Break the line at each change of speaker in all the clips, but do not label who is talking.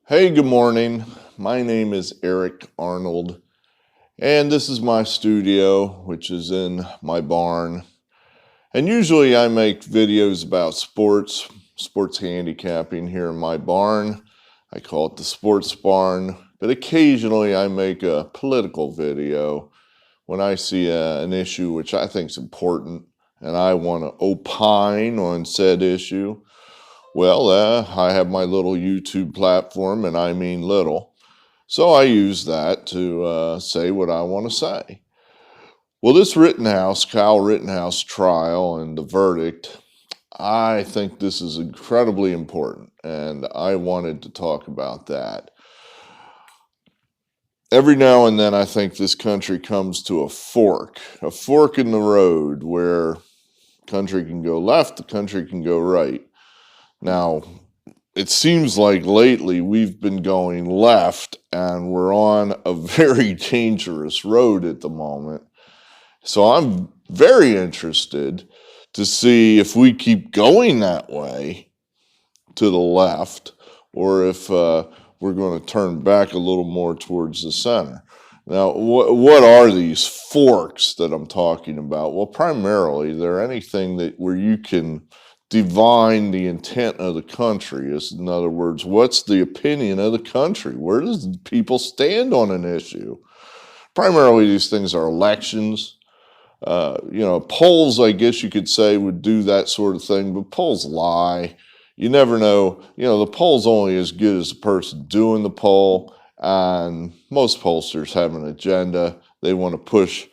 Hey, good morning. My name is Eric Arnold, and this is my studio, which is in my barn. And usually I make videos about sports handicapping here in my barn. I call it the sports barn, but occasionally I make a political video when I see an issue which I think is important and I want to opine on said issue. Well, I have my little YouTube platform, and I mean little. So I use that to say what I want to say. Well, this Kyle Rittenhouse trial and the verdict, I think this is incredibly important, and I wanted to talk about that. Every now and then, I think this country comes to a fork in the road where country can go left, the country can go right. Now, it seems like lately we've been going left and we're on a very dangerous road at the moment. So I'm very interested to see if we keep going that way to the left or if we're going to turn back a little more towards the center. Now, what are these forks that I'm talking about? Well, primarily, they're anything where you can divine the intent of the country. In other words, what's the opinion of the country? Where does people stand on an issue? Primarily, these things are elections. Polls, I guess you could say, would do that sort of thing, but polls lie. You never know. The poll's only as good as the person doing the poll, and most pollsters have an agenda. They want to push.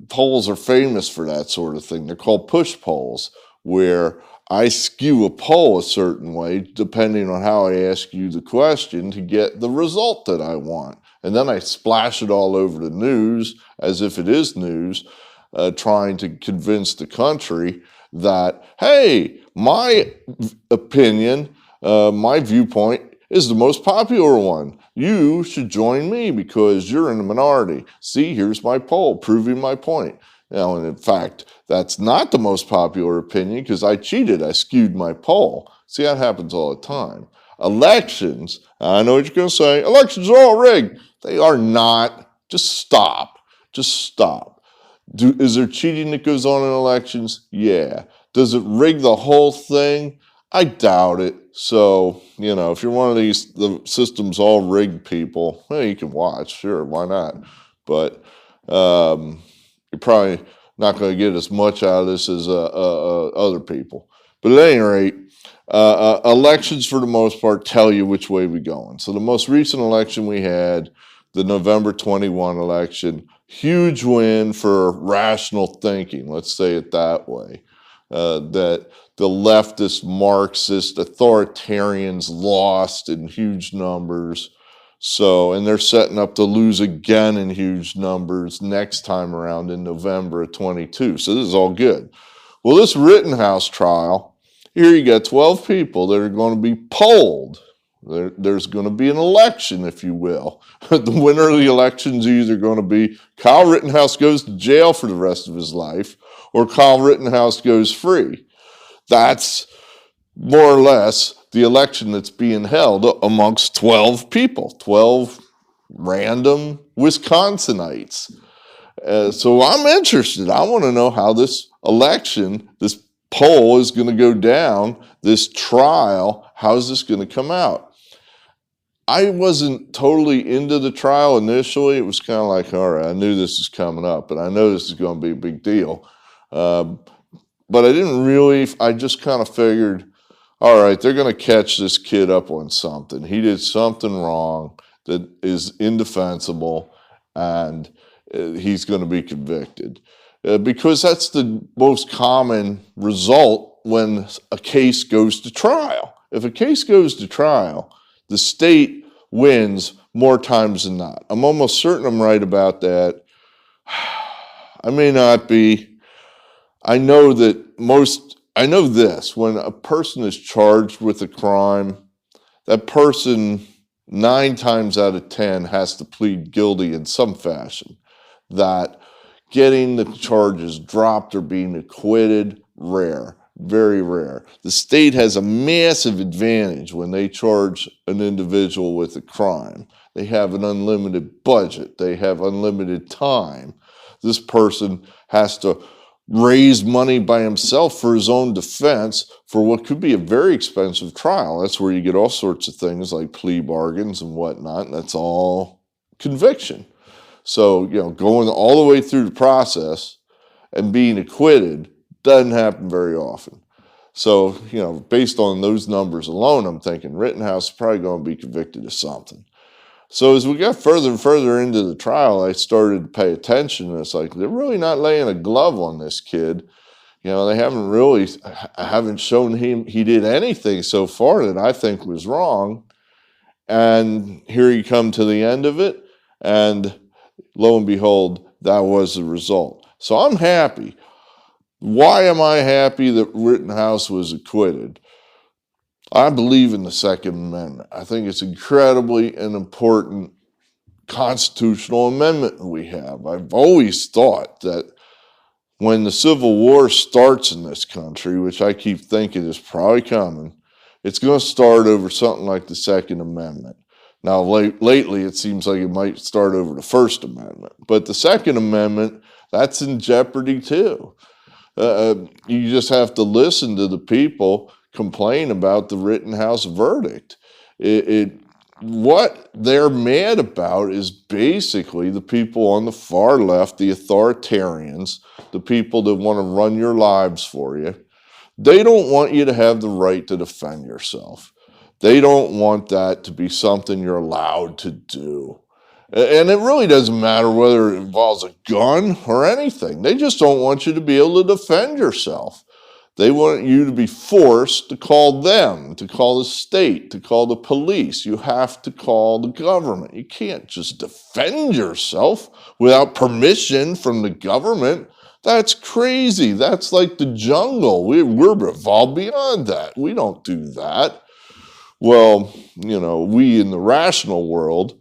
Polls are famous for that sort of thing. They're called push polls, where I skew a poll a certain way depending on how I ask you the question to get the result that I want. And then I splash it all over the news as if it is news, trying to convince the country that, hey, my opinion, my viewpoint is the most popular one. You should join me because you're in the minority. See, here's my poll proving my point. Now, and in fact, that's not the most popular opinion because I cheated. I skewed my poll. See, that happens all the time. Elections, I know what you're going to say. Elections are all rigged. They are not. Just stop. Just stop. Is there cheating that goes on in elections? Yeah. Does it rig the whole thing? I doubt it. So, if you're one of the system's all rigged people, well, you can watch. Sure, why not? But you're probably not going to get as much out of this as other people. But at any rate, elections for the most part tell you which way we're going. So the most recent election we had, the November 21 election, huge win for rational thinking, let's say it that way, that the leftist, Marxist, authoritarians lost in huge numbers. So, and they're setting up to lose again in huge numbers next time around in November of 22. So this is all good. Well, this Rittenhouse trial, here you got 12 people that are going to be polled. There's going to be an election, if you will. The winner of the election is either going to be Kyle Rittenhouse goes to jail for the rest of his life or Kyle Rittenhouse goes free. That's more or less the election that's being held amongst 12 people, 12 random Wisconsinites. So I'm interested. I want to know how this election, this poll is going to go down, this trial, how's this going to come out? I wasn't totally into the trial initially. It was kind of like, all right, I knew this was coming up, but I know this is going to be a big deal. But I just kind of figured, all right, they're going to catch this kid up on something. He did something wrong that is indefensible, and he's going to be convicted. Because that's the most common result when a case goes to trial. If a case goes to trial, the state wins more times than not. I'm almost certain I'm right about that. I may not be. I know this, when a person is charged with a crime, that person 9 times out of 10 has to plead guilty in some fashion. That getting the charges dropped or being acquitted, rare. Very rare. The state has a massive advantage when they charge an individual with a crime. They have an unlimited budget. They have unlimited time. This person has to raise money by himself for his own defense for what could be a very expensive trial. That's where you get all sorts of things like plea bargains and whatnot, and that's all conviction. So, going all the way through the process and being acquitted doesn't happen very often. So, based on those numbers alone, I'm thinking Rittenhouse is probably going to be convicted of something. So as we got further and further into the trial, I started to pay attention. And it's like, they're really not laying a glove on this kid. They haven't shown him he did anything so far that I think was wrong. And here you come to the end of it, and lo and behold, that was the result. So I'm happy. Why am I happy that Rittenhouse was acquitted? I believe in the Second Amendment. I think it's incredibly an important constitutional amendment we have. I've always thought that when the Civil War starts in this country, which I keep thinking is probably coming, it's going to start over something like the Second Amendment. Now, lately, it seems like it might start over the First Amendment. But the Second Amendment, that's in jeopardy too. You just have to listen to the people complain about the Rittenhouse verdict. What they're mad about is basically the people on the far left, the authoritarians, the people that want to run your lives for you. They don't want you to have the right to defend yourself. They don't want that to be something you're allowed to do. And it really doesn't matter whether it involves a gun or anything. They just don't want you to be able to defend yourself. They want you to be forced to call them, to call the state, to call the police. You have to call the government. You can't just defend yourself without permission from the government. That's crazy. That's like the jungle. We're evolved beyond that. We don't do that. Well, we in the rational world,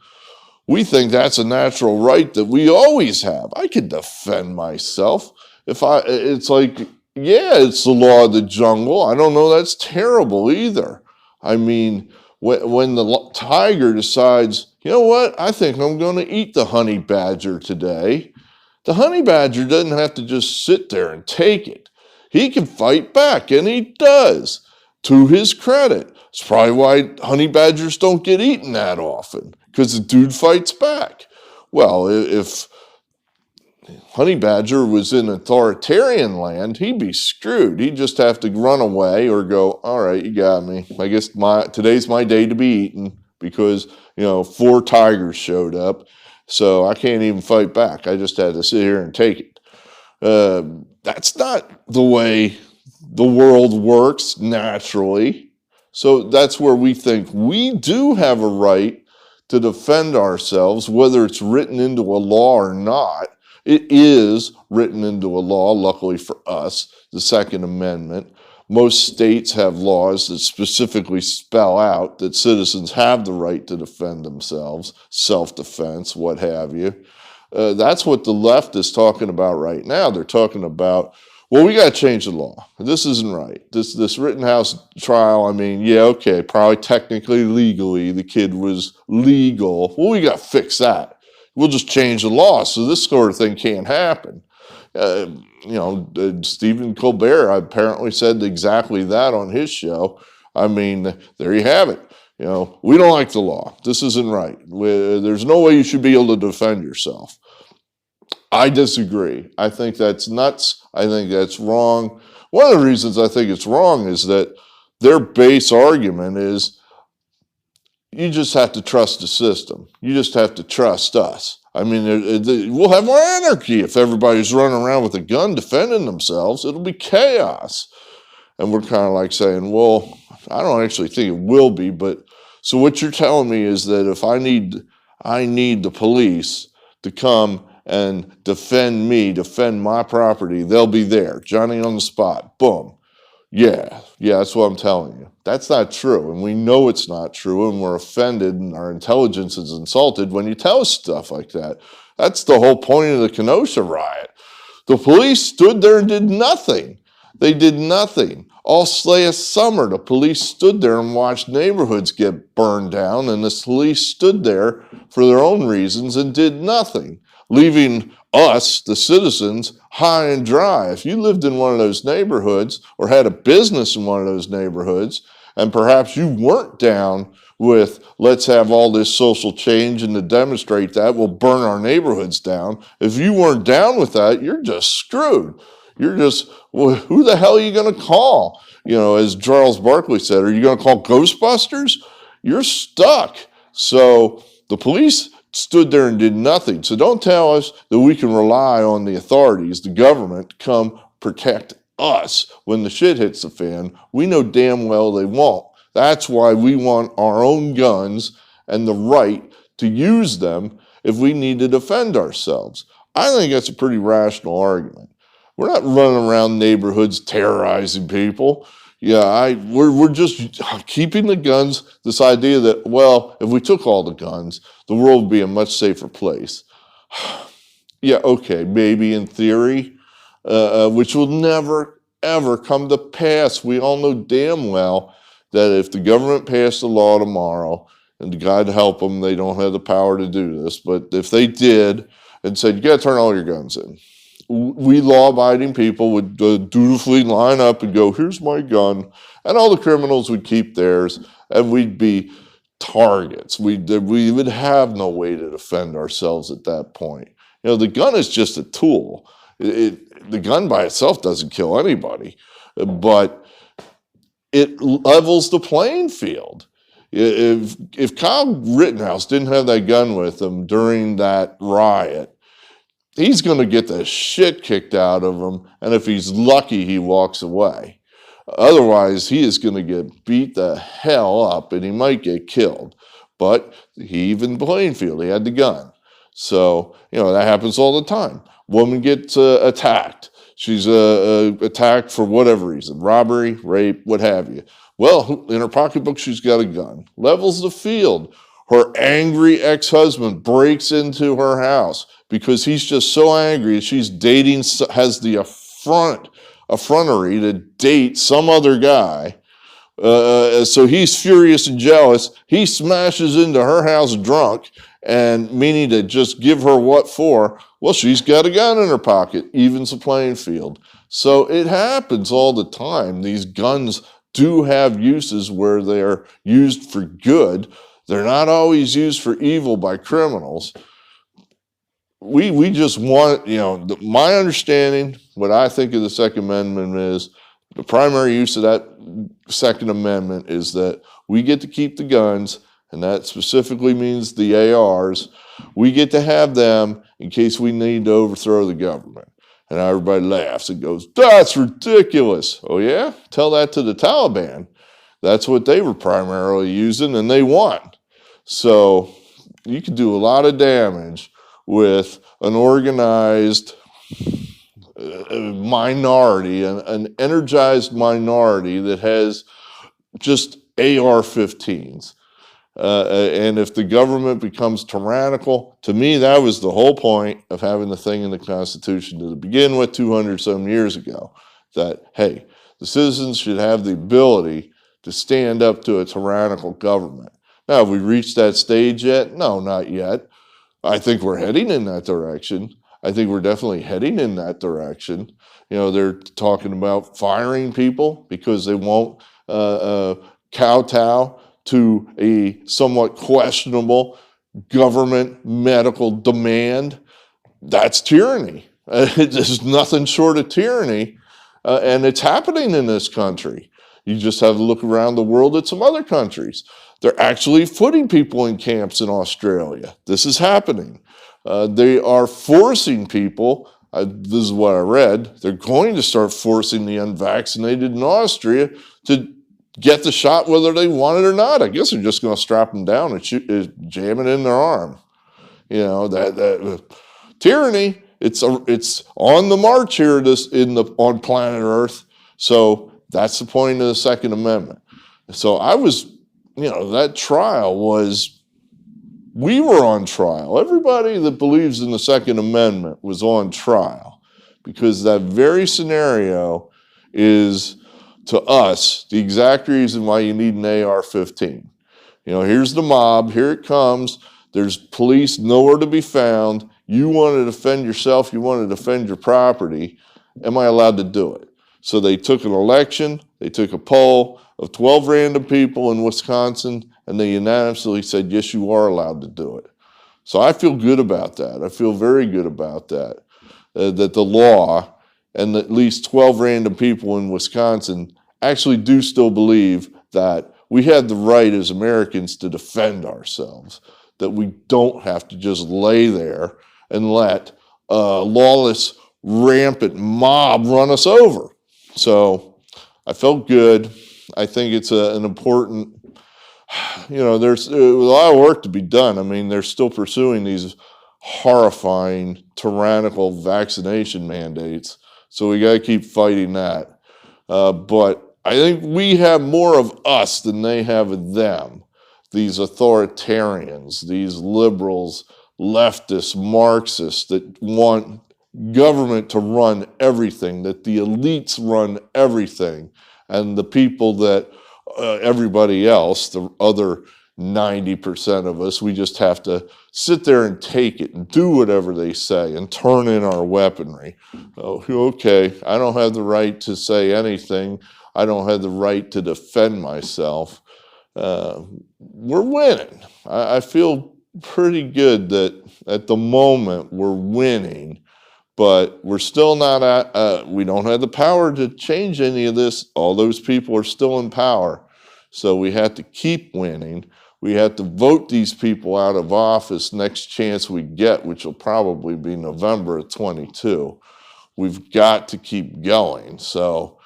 we think that's a natural right that we always have. I can defend myself. It's like, yeah, it's the law of the jungle. I don't know that's terrible either. I mean, when the tiger decides, you know what, I think I'm going to eat the honey badger today, the honey badger doesn't have to just sit there and take it. He can fight back, and he does, to his credit. It's probably why honey badgers don't get eaten that often, because the dude fights back. Well, if honey badger was in authoritarian land, he'd be screwed. He'd just have to run away or go, all right, you got me. I guess today's my day to be eaten because, 4 tigers showed up. So I can't even fight back. I just had to sit here and take it. That's not the way the world works naturally. So that's where we think we do have a right to defend ourselves, whether it's written into a law or not. It is written into a law, luckily for us, the Second Amendment. Most states have laws that specifically spell out that citizens have the right to defend themselves, self-defense, what have you. That's what the left is talking about right now. They're talking about, well, we got to change the law. This isn't right. This Rittenhouse trial, probably technically, legally, the kid was legal. Well, we got to fix that. We'll just change the law so this sort of thing can't happen. Stephen Colbert apparently said exactly that on his show. There you have it. We don't like the law. This isn't right. There's no way you should be able to defend yourself. I disagree. I think that's nuts. I think that's wrong. One of the reasons I think it's wrong is that their base argument is you just have to trust the system. You just have to trust us. We'll have more anarchy if everybody's running around with a gun defending themselves. It'll be chaos. And we're kind of like saying, well, I don't actually think it will be. But so what you're telling me is that if I need the police to come and defend me, defend my property, they'll be there. Johnny on the spot. Boom. Yeah, that's what I'm telling you. That's not true, and we know it's not true, and we're offended, and our intelligence is insulted when you tell us stuff like that. That's the whole point of the Kenosha riot. The police stood there and did nothing. They did nothing. All last summer, the police stood there and watched neighborhoods get burned down, and the police stood there for their own reasons and did nothing, leaving us, the citizens, high and dry. If you lived in one of those neighborhoods or had a business in one of those neighborhoods, and perhaps you weren't down with let's have all this social change and to demonstrate that we'll burn our neighborhoods down. If you weren't down with that, you're just screwed. You're just, well, who the hell are you going to call? You know, as Charles Barkley said, are you going to call Ghostbusters? You're stuck. So the police stood there and did nothing. So don't tell us that we can rely on the authorities, the government, to come protect us when the shit hits the fan. We know damn well they won't. That's why we want our own guns and the right to use them if we need to defend ourselves. I think that's a pretty rational argument. We're not running around neighborhoods terrorizing people. Yeah, we're just keeping the guns, this idea that, well, if we took all the guns, the world would be a much safer place. Yeah, okay, maybe in theory, which will never, ever come to pass. We all know damn well that if the government passed a law tomorrow, and God help them, they don't have the power to do this, but if they did and said, you got to turn all your guns in, we law-abiding people would dutifully line up and go, here's my gun, and all the criminals would keep theirs, and we'd be targets. We would have no way to defend ourselves at that point. You know, the gun is just a tool. The gun by itself doesn't kill anybody, but it levels the playing field. If Kyle Rittenhouse didn't have that gun with him during that riot, he's going to get the shit kicked out of him, and if he's lucky, he walks away. Otherwise, he is going to get beat the hell up, and he might get killed. But he even playing field, he had the gun. So, you know, that happens all the time. Woman gets attacked. She's attacked for whatever reason, robbery, rape, what have you. Well, in her pocketbook, she's got a gun. Levels the field. Her angry ex-husband breaks into her house because he's just so angry. She's dating, has the effrontery to date some other guy. So he's furious and jealous. He smashes into her house drunk, and meaning to just give her what for. Well, she's got a gun in her pocket, evens the playing field. So it happens all the time. These guns do have uses where they're used for good. They're not always used for evil by criminals. We just want, you know, my understanding, what I think of the Second Amendment is, the primary use of that Second Amendment is that we get to keep the guns, and that specifically means the ARs. We get to have them in case we need to overthrow the government. And everybody laughs and goes, that's ridiculous. Oh yeah? Tell that to the Taliban. That's what they were primarily using, and they won. So you can do a lot of damage with an organized minority, an energized minority that has just AR-15s. And if the government becomes tyrannical, to me, that was the whole point of having the thing in the Constitution to begin with 200 some years ago, that, hey, the citizens should have the ability to stand up to a tyrannical government. Now, have we reached that stage yet? No, not yet. I think we're heading in that direction. I think we're definitely heading in that direction. You know, they're talking about firing people because they won't kowtow to a somewhat questionable government medical demand. That's tyranny. There's nothing short of tyranny, and it's happening in this country. You just have to look around the world at some other countries. They're actually putting people in camps in Australia. This is happening. They are forcing people, this is what I read, they're going to start forcing the unvaccinated in Austria to get the shot whether they want it or not. I guess they're just going to strap them down and jam it in their arm. You know, that tyranny, it's on the march here on planet Earth. So that's the point of the Second Amendment. So I was, you know, that trial was, we were on trial. Everybody that believes in the Second Amendment was on trial because that very scenario is, to us, the exact reason why you need an AR-15. Here's the mob. Here it comes. There's police nowhere to be found. You want to defend yourself. You want to defend your property. Am I allowed to do it? So they took an election. They took a poll of 12 random people in Wisconsin, and they unanimously said, yes, you are allowed to do it. So I feel good about that. I feel very good about that, that the law and at least 12 random people in Wisconsin actually do still believe that we have the right as Americans to defend ourselves, that we don't have to just lay there and let a lawless, rampant mob run us over. So I felt good. I think it's an important, there's a lot of work to be done. I mean, they're still pursuing these horrifying, tyrannical vaccination mandates. So we got to keep fighting that. But I think we have more of us than they have of them. These authoritarians, these liberals, leftists, Marxists that want government to run everything, that the elites run everything, and the people that everybody else, the other 90% of us, we just have to sit there and take it and do whatever they say and turn in our weaponry. Okay, I don't have the right to say anything. I don't have the right to defend myself. We're winning. I feel pretty good that at the moment we're winning, but we're still not we don't have the power to change any of this. All those people are still in power. So we have to keep winning. We have to vote these people out of office next chance we get, which will probably be November of 22. We've got to keep going. So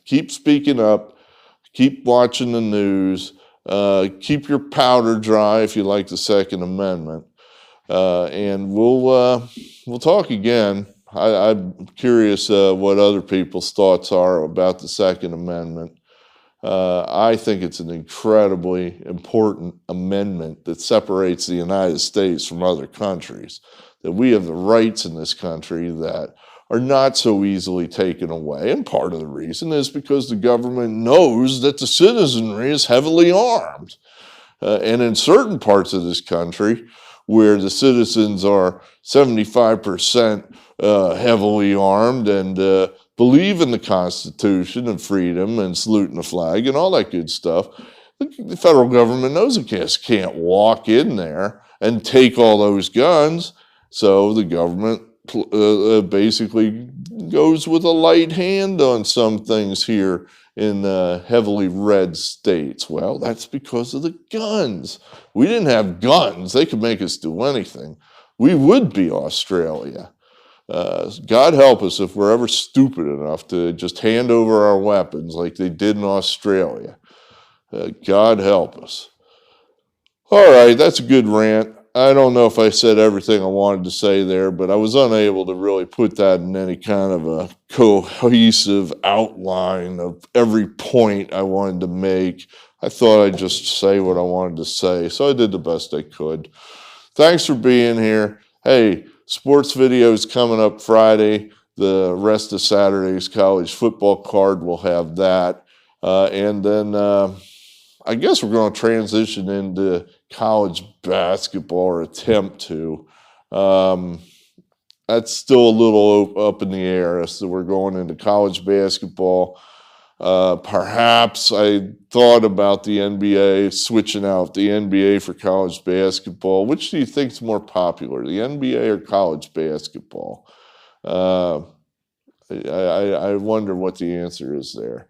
keep speaking up, keep watching the news, keep your powder dry if you like the Second Amendment, and we'll talk again. I'm curious what other people's thoughts are about the Second Amendment. I think it's an incredibly important amendment that separates the United States from other countries, that we have the rights in this country that are not so easily taken away. And part of the reason is because the government knows that the citizenry is heavily armed. And in certain parts of this country, where the citizens are 75% heavily armed and believe in the Constitution and freedom and saluting the flag and all that good stuff, the federal government knows it just can't walk in there and take all those guns. So the government basically goes with a light hand on some things here in heavily red states. Well, that's because of the guns. We didn't have guns. They could make us do anything. We would be Australia. God help us if we're ever stupid enough to just hand over our weapons like they did in Australia. God help us. All right, that's a good rant. I don't know if I said everything I wanted to say there, but I was unable to really put that in any kind of a cohesive outline of every point I wanted to make. I thought I'd just say what I wanted to say, so I did the best I could. Thanks for being here. Hey, sports videos coming up Friday. The rest of Saturday's college football card will have that. And then I guess we're going to transition into college basketball, or attempt to. That's still a little up in the air as to we're going into college basketball. Perhaps I thought about the NBA, switching out the NBA for college basketball. Which do you think is more popular, the NBA or college basketball? I wonder what the answer is there.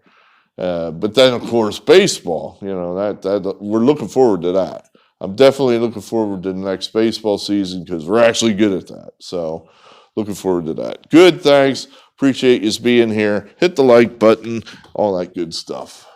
But then, of course, baseball, that we're looking forward to that. I'm definitely looking forward to the next baseball season because we're actually good at that. So looking forward to that. Good, thanks. Appreciate you being here. Hit the like button, all that good stuff.